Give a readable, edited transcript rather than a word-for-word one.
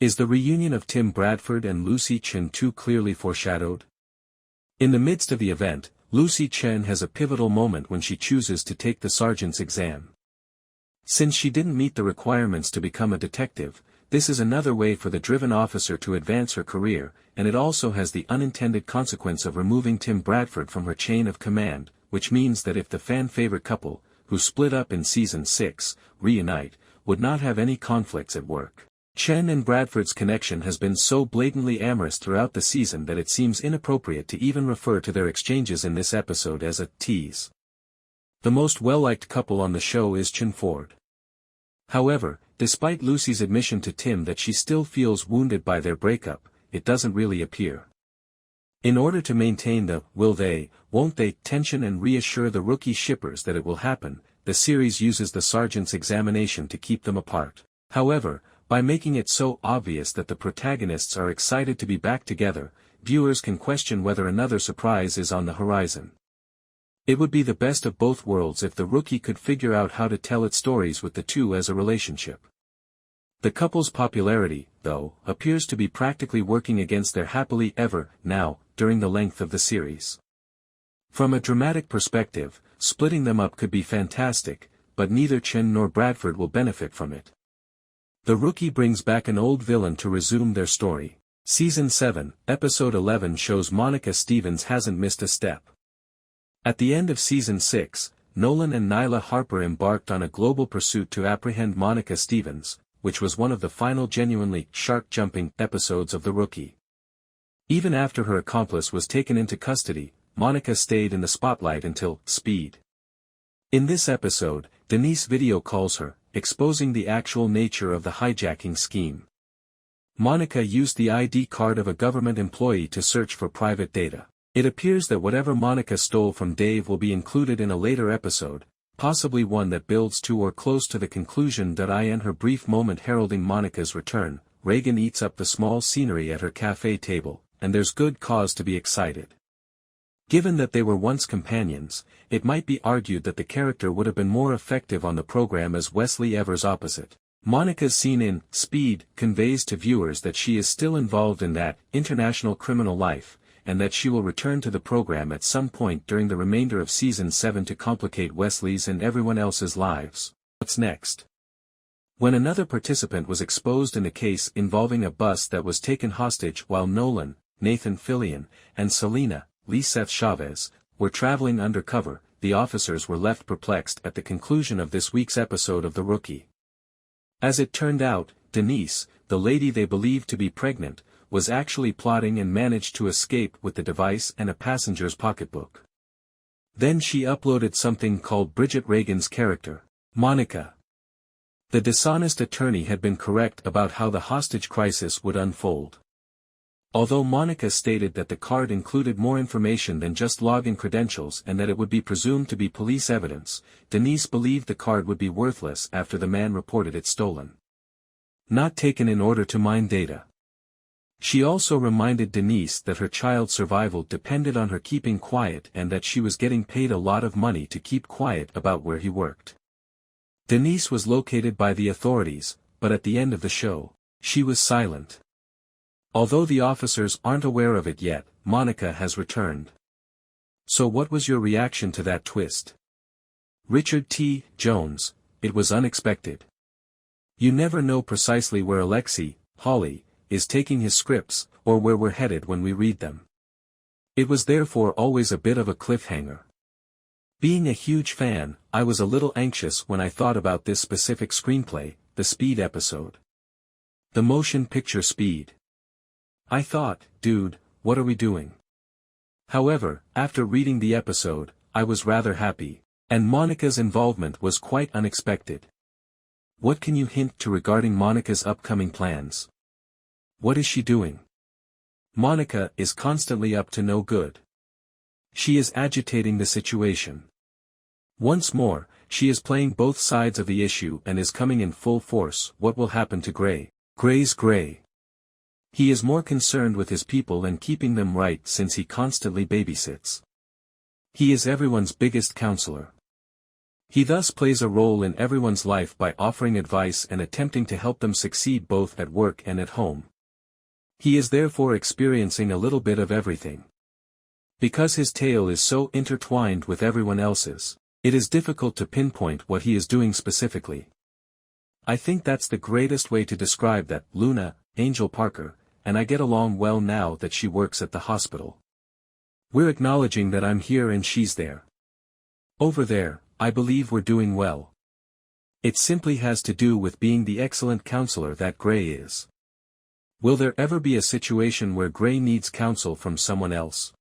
Is the reunion of Tim Bradford and Lucy Chen too clearly foreshadowed? In the midst of the event, Lucy Chen has a pivotal moment when she chooses to take the sergeant's exam. Since she didn't meet the requirements to become a detective, this is another way for the driven officer to advance her career, and it also has the unintended consequence of removing Tim Bradford from her chain of command, which means that if the fan-favorite couple, who split up in Season 6, reunite, would not have any conflicts at work. Chen and Bradford's connection has been so blatantly amorous throughout the season that it seems inappropriate to even refer to their exchanges in this episode as a tease. The most well-liked couple on the show is Chenford. However, despite Lucy's admission to Tim that she still feels wounded by their breakup, it doesn't really appear. In order to maintain the will they, won't they tension and reassure the rookie shippers that it will happen, the series uses the sergeant's examination to keep them apart. However, by making it so obvious that the protagonists are excited to be back together, viewers can question whether another surprise is on the horizon. It would be the best of both worlds if the rookie could figure out how to tell its stories with the two as a relationship. The couple's popularity, though, appears to be practically working against their happily ever now, during the length of the series. From a dramatic perspective, splitting them up could be fantastic, but neither Chen nor Bradford will benefit from it. The rookie brings back an old villain to resume their story. Season 7, Episode 11 shows Monica Stevens hasn't missed a step. At the end of Season 6, Nolan and Nyla Harper embarked on a global pursuit to apprehend Monica Stevens, which was one of the final genuinely shark-jumping episodes of The Rookie. Even after her accomplice was taken into custody, Monica stayed in the spotlight until Speed. In this episode, Denise video calls her, exposing the actual nature of the hijacking scheme. Monica used the ID card of a government employee to search for private data. It appears that whatever Monica stole from Dave will be included in a later episode, possibly one that builds to or close to the conclusion that in her brief moment heralding Monica's return, Reagan eats up the small scenery at her cafe table, and there's good cause to be excited. Given that they were once companions, it might be argued that the character would have been more effective on the program as Wesley Evers' opposite. Monica's scene in Speed conveys to viewers that she is still involved in that international criminal life, and that she will return to the program at some point during the remainder of Season 7 to complicate Wesley's and everyone else's lives. What's next? When another participant was exposed in a case involving a bus that was taken hostage while Nolan, Nathan Fillion, and Selena, Liseth Chavez, were traveling undercover, the officers were left perplexed at the conclusion of this week's episode of The Rookie. As it turned out, Denise, the lady they believed to be pregnant, was actually plotting and managed to escape with the device and a passenger's pocketbook. Then she uploaded something called Bridget Reagan's character, Monica. The dishonest attorney had been correct about how the hostage crisis would unfold. Although Monica stated that the card included more information than just login credentials and that it would be presumed to be police evidence, Denise believed the card would be worthless after the man reported it stolen. Not taken in order to mine data. She also reminded Denise that her child's survival depended on her keeping quiet and that she was getting paid a lot of money to keep quiet about where he worked. Denise was located by the authorities, but at the end of the show, she was silent. Although the officers aren't aware of it yet, Monica has returned. So what was your reaction to that twist? Richard T. Jones, it was unexpected. You never know precisely where Alexei, Holly, is taking his scripts, or where we're headed when we read them. It was therefore always a bit of a cliffhanger. Being a huge fan, I was a little anxious when I thought about this specific screenplay, the Speed episode. The motion picture Speed. I thought, dude, what are we doing? However, after reading the episode, I was rather happy, and Monica's involvement was quite unexpected. What can you hint to regarding Monica's upcoming plans? What is she doing? Monica is constantly up to no good. She is agitating the situation. Once more, she is playing both sides of the issue and is coming in full force. What will happen to Gray? Gray's Gray. He is more concerned with his people and keeping them right since he constantly babysits. He is everyone's biggest counselor. He thus plays a role in everyone's life by offering advice and attempting to help them succeed both at work and at home. He is therefore experiencing a little bit of everything. Because his tale is so intertwined with everyone else's, it is difficult to pinpoint what he is doing specifically. I think that's the greatest way to describe that. Luna, Angel Parker, and I get along well now that she works at the hospital. We're acknowledging that I'm here and she's there. Over there, I believe we're doing well. It simply has to do with being the excellent counselor that Gray is. Will there ever be a situation where Gray needs counsel from someone else?